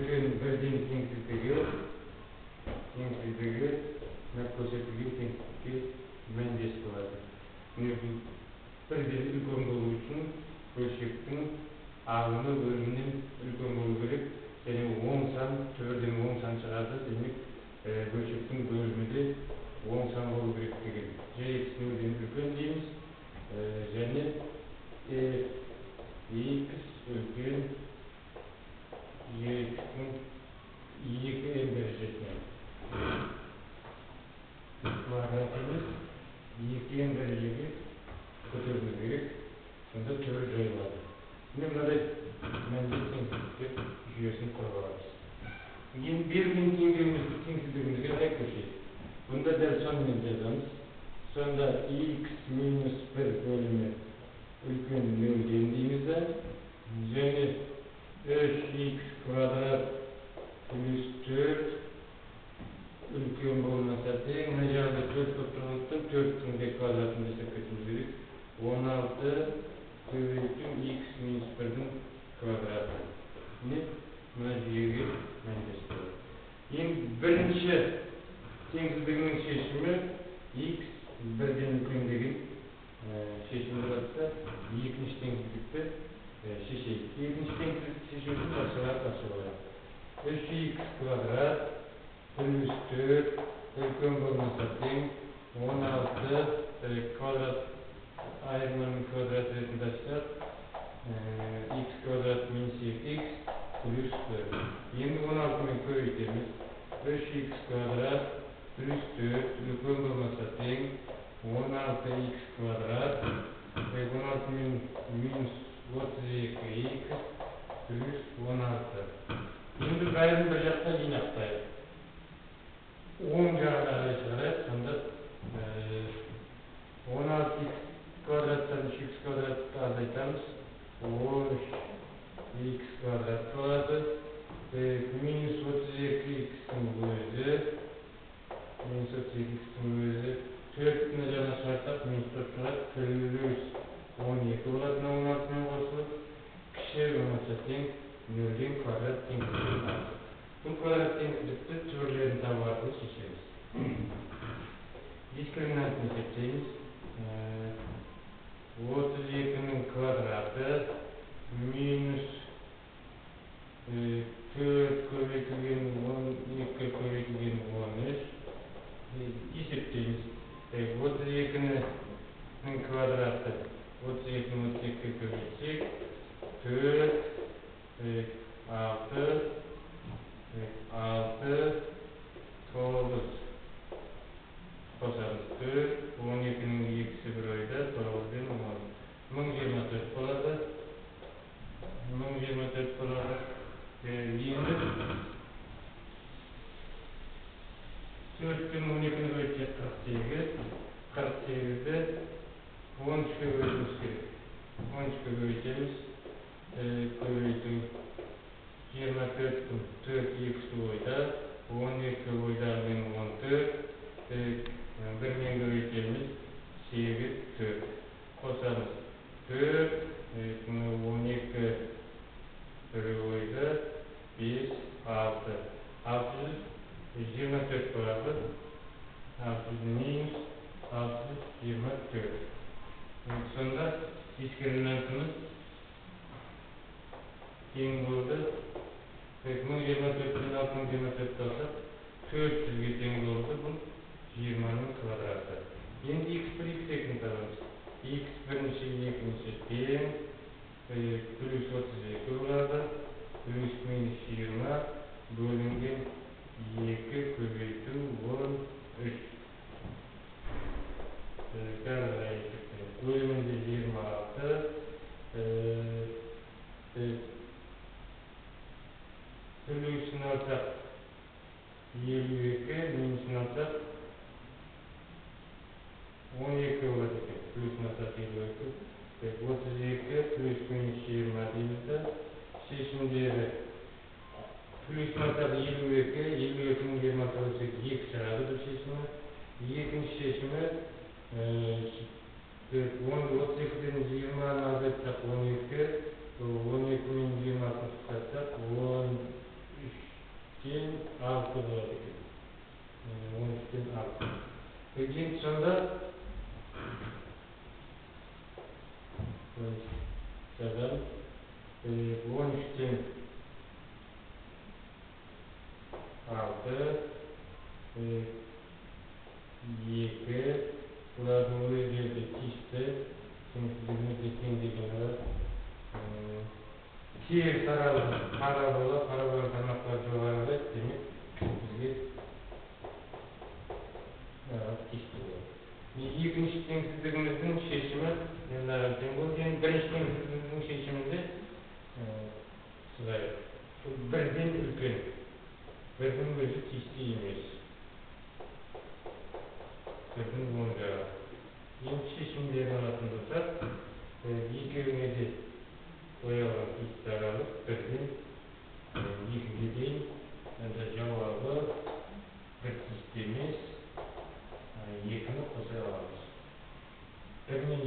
берілген бірден теңсіздігі көрсетілген теңсіздікке мәндес болады. Бірден үлкен болу үшін бөлшектің ағымы бөлімнен үлкен болу керек, және оң сан төбеден оң сан шығады, демек бөлшектің бөлімі де оң сан болу керек деген. X нөлден үлкен дейміз, және X үлкен X-ның 2n дәрежесіне квадратымыз 2n дәрежеге көтерілу керек, сонда түрі жайылады. Мынадай мәндес теңсіздіктер жүйесін құрып аламыз. Енді берілген теңсіздігімізге қарай көшейік. Бұнда дәл сонымен жазамыз. Сонда x минус 1 бөлімі үлкен нөлден дейміз, және 3x квадрат плюс 4 үлкен болмаса тең, мына жағында 4 болып тұрғандықтан 4-тің де квадратын жасап кетуіміз керек. 16 көбейту x минус 1-дің квадраты. Мына жүйеге мәндес болады. Енді бірінші теңсіздігінің шешімі x бірден үлкен деген шешімді жатса, екінші теңсіздікті шешейік. Екінші теңсіздікті шешу үшін қарсы болады. 3x квадрат плюс 4 үлкен болмаса тең, 16 квадрат айырманың квадраты ретінде ашсақ, x квадрат минус 2x плюс 4. Енді 16-мен көбейтеміз. 3x квадрат плюс 4 үлкен болмаса тең, 16x квадрат, 16-мен минус 32x плюс 16. Енді бәрін бір жақта жинақтайық. Оң жағына қарай шығарайық, сонда 16x квадраттан 3x квадратты азайтамыз. 13x квадрат болады. Минус 32x-тің өзі, 4-ні жаңа шығартсақ, минус 4 шығады, плюс 12 болады, 16-мен қосылып, кіші болмаса тең, 0-ден квадрат теңсіздігін алдық. Бұл квадрат теңсіздікті түбірлерін табу арқылы шешеміз. Дискриминантын есептейміз. 32-нің квадраты минус 4 көбейтілген 12 көбейтілген 13 есептейміз. 32-нің квадраты 32-ні 32-ге көбейтсек, 4, 6, 9 қосамыз 4, 12-нің екісі бір ойда, 9-ден 10. 1024 болады. 1024 болады. Енді 4-тен 12-ні көбейтсек 48, 48-ді 13-ке көбейтуіміз керек. 13-ке көбейтеміз. Көбейту 24-тің 4 екісі ойда, 12 ойдағымен 14, 1-мен көбейтеміз 8, 4. Қосамыз 4, 12 бір ойда 5, 6. 624 болады. 600 минус 624. Сонда дискриминантымыз тең болды. 1024-тен 624 алсақ, 400-ге тең болды. Бұл 20-ның квадраты. Енді x1, x2-ні табамыз. x1-ші, екінші тең, плюс 32 болады. Плюс минус 20 бөлінген 2 көбейту 13. Қазір есептейміз. Бөлімінде 26, плюсын алсақ 52, минусын алсақ 12 болады екен. Плюсын алсақ 52, 32 плюс минус 20 деймізді. Шешімдері плюсын алсақ 52, 52-ні 26 бөлсек 2 шығады бұл шешімі. Екінші шешімі 32-ден 20-ны азайтсақ 12, 12-мен 26-ны қысқартсақ 13 Енді сонда жазамыз 13-тен 6, 2, бұлардың өздері тиісті теңсіздігіне тең дегені теріс парабола тармақтары жоғарылайды, демек бізге тиісті болады. Екінші теңсіздігіміздің шешімі тең болды. Енді бірінші теңсіздігіміздің шешімінде бірден үлкен, бірдің өзі тиісті емес. Бірдің оң жағы. Енді шешімдерін алатын болсақ, екеуіне де қойылған тиісті аралық бірден 2-ге дейін, енді жауабы бір тиісті емес, 2-ні қоса аламыз. 1 мен